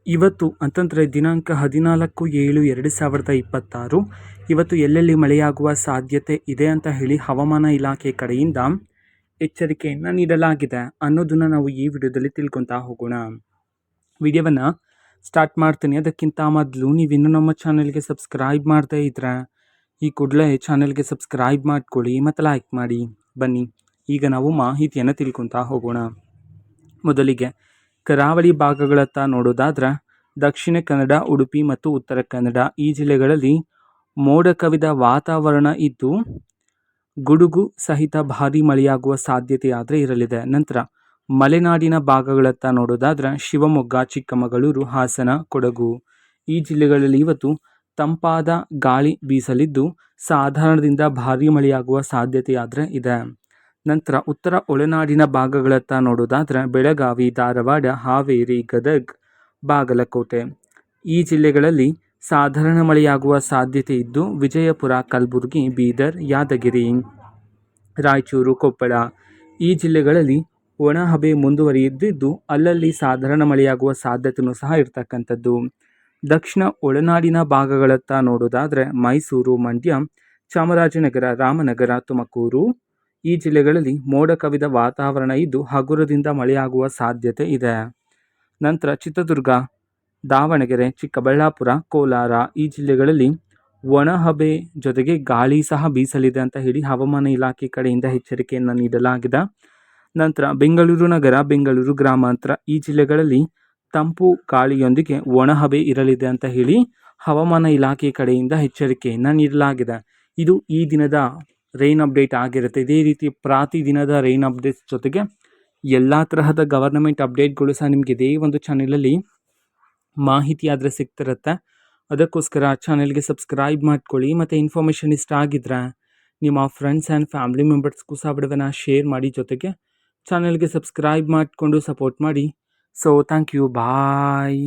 ಇವತ್ತು ಅಂತಂದರೆ ದಿನಾಂಕ 14/7/2026 ಇವತ್ತು ಎಲ್ಲೆಲ್ಲಿ ಮಳೆಯಾಗುವ ಸಾಧ್ಯತೆ ಇದೆ ಅಂತ ಹೇಳಿ ಹವಾಮಾನ ಇಲಾಖೆ ಕಡೆಯಿಂದ ಎಚ್ಚರಿಕೆಯನ್ನು ನೀಡಲಾಗಿದೆ ಅನ್ನೋದನ್ನು ನಾವು ಈ ವಿಡಿಯೋದಲ್ಲಿ ತಿಳ್ಕೊತಾ ಹೋಗೋಣ. ವಿಡಿಯೋವನ್ನು ಸ್ಟಾರ್ಟ್ ಮಾಡ್ತೀನಿ. ಅದಕ್ಕಿಂತ ಮೊದಲು ನೀವಿನ್ನೂ ನಮ್ಮ ಚಾನಲ್ಗೆ ಸಬ್ಸ್ಕ್ರೈಬ್ ಮಾಡ್ತಾ ಇದ್ರೆ ಈ ಕೂಡಲೇ ಚಾನಲ್ಗೆ ಸಬ್ಸ್ಕ್ರೈಬ್ ಮಾಡ್ಕೊಳ್ಳಿ ಮತ್ತು ಲೈಕ್ ಮಾಡಿ. ಬನ್ನಿ ಈಗ ನಾವು ಮಾಹಿತಿಯನ್ನು ತಿಳ್ಕೊತಾ ಹೋಗೋಣ. ಮೊದಲಿಗೆ ಕರಾವಳಿ ಭಾಗಗಳತ್ತ ನೋಡೋದಾದ್ರೆ ದಕ್ಷಿಣ ಕನ್ನಡ, ಉಡುಪಿ ಮತ್ತು ಉತ್ತರ ಕನ್ನಡ ಈ ಜಿಲ್ಲೆಗಳಲ್ಲಿ ಮೋಡ ಕವಿದ ವಾತಾವರಣ ಇದ್ದು ಗುಡುಗು ಸಹಿತ ಭಾರೀ ಮಳೆಯಾಗುವ ಸಾಧ್ಯತೆ ಆದರೆ ಇರಲಿದೆ. ನಂತರ ಮಲೆನಾಡಿನ ಭಾಗಗಳತ್ತ ನೋಡೋದಾದ್ರೆ ಶಿವಮೊಗ್ಗ, ಚಿಕ್ಕಮಗಳೂರು, ಹಾಸನ, ಕೊಡಗು ಈ ಜಿಲ್ಲೆಗಳಲ್ಲಿ ಇವತ್ತು ತಂಪಾದ ಗಾಳಿ ಬೀಸಲಿದ್ದು ಸಾಧಾರಣದಿಂದ ಭಾರೀ ಮಳೆಯಾಗುವ ಸಾಧ್ಯತೆ ಆದರೆ ಇದೆ. ನಂತರ ಉತ್ತರ ಒಳನಾಡಿನ ಭಾಗಗಳತ್ತ ನೋಡೋದಾದ್ರೆ ಬೆಳಗಾವಿ, ಧಾರವಾಡ, ಹಾವೇರಿ, ಗದಗ್, ಬಾಗಲಕೋಟೆ ಈ ಜಿಲ್ಲೆಗಳಲ್ಲಿ ಸಾಧಾರಣ ಮಳೆಯಾಗುವ ಸಾಧ್ಯತೆ ಇದ್ದು ವಿಜಯಪುರ, ಕಲಬುರಗಿ, ಬೀದರ್, ಯಾದಗಿರಿ, ರಾಯಚೂರು, ಕೊಪ್ಪಳ ಈ ಜಿಲ್ಲೆಗಳಲ್ಲಿ ಒಣ ಹವೆ ಮುಂದುವರಿದಿದ್ದು ಅಲ್ಲಲ್ಲಿ ಸಾಧಾರಣ ಮಳೆಯಾಗುವ ಸಾಧ್ಯತೆಯೂ ಸಹ ಇರತಕ್ಕಂಥದ್ದು. ದಕ್ಷಿಣ ಒಳನಾಡಿನ ಭಾಗಗಳತ್ತ ನೋಡೋದಾದರೆ ಮೈಸೂರು, ಮಂಡ್ಯ, ಚಾಮರಾಜನಗರ, ರಾಮನಗರ, ತುಮಕೂರು ಈ ಜಿಲ್ಲೆಗಳಲ್ಲಿ ಮೋಡ ಕವಿದ ವಾತಾವರಣ ಇದ್ದು ಹಗುರದಿಂದ ಮಳೆಯಾಗುವ ಸಾಧ್ಯತೆ ಇದೆ. ನಂತರ ಚಿತ್ರದುರ್ಗ, ದಾವಣಗೆರೆ, ಚಿಕ್ಕಬಳ್ಳಾಪುರ, ಕೋಲಾರ ಈ ಜಿಲ್ಲೆಗಳಲ್ಲಿ ಒಣ ಹವೆ ಜೊತೆಗೆ ಗಾಳಿ ಸಹ ಬೀಸಲಿದೆ ಅಂತ ಹೇಳಿ ಹವಾಮಾನ ಇಲಾಖೆ ಕಡೆಯಿಂದ ಎಚ್ಚರಿಕೆಯನ್ನು ನೀಡಲಾಗಿದೆ. ನಂತರ ಬೆಂಗಳೂರು ನಗರ, ಬೆಂಗಳೂರು ಗ್ರಾಮಾಂತರ ಈ ಜಿಲ್ಲೆಗಳಲ್ಲಿ ತಂಪು ಗಾಳಿಯೊಂದಿಗೆ ಒಣ ಹವೆ ಇರಲಿದೆ ಅಂತ ಹೇಳಿ ಹವಾಮಾನ ಇಲಾಖೆ ಕಡೆಯಿಂದ ಎಚ್ಚರಿಕೆಯನ್ನು ನೀಡಲಾಗಿದೆ. ಇದು ಈ ದಿನದ ರೈನ್ ಅಪ್ಡೇಟ್ ಆಗಿರುತ್ತೆ. ಇದೇ ರೀತಿ ಪ್ರತಿದಿನದ ರೈನ್ ಅಪ್ಡೇಟ್ಸ್ ಜೊತೆಗೆ ಎಲ್ಲ ತರಹದ ಗವರ್ನಮೆಂಟ್ ಅಪ್ಡೇಟ್ಗಳು ಸಹ ನಿಮಗೆ ಇದೇ ಒಂದು ಚಾನೆಲಲ್ಲಿ ಮಾಹಿತಿ ಆದರೆ ಸಿಗ್ತಿರುತ್ತೆ. ಅದಕ್ಕೋಸ್ಕರ ಚಾನೆಲ್ಗೆ ಸಬ್ಸ್ಕ್ರೈಬ್ ಮಾಡ್ಕೊಳ್ಳಿ ಮತ್ತು ಇನ್ಫಾರ್ಮೇಷನ್ ಇಷ್ಟ ಆಗಿದ್ರೆ ನಿಮ್ಮ ಫ್ರೆಂಡ್ಸ್ ಆ್ಯಂಡ್ ಫ್ಯಾಮಿಲಿ ಮೆಂಬರ್ಸ್ಗೂ ಸಹ ವಿಡಿಯೋನ ಶೇರ್ ಮಾಡಿ, ಜೊತೆಗೆ ಚಾನೆಲ್ಗೆ ಸಬ್ಸ್ಕ್ರೈಬ್ ಮಾಡಿಕೊಂಡು ಸಪೋರ್ಟ್ ಮಾಡಿ. So thank you, bye.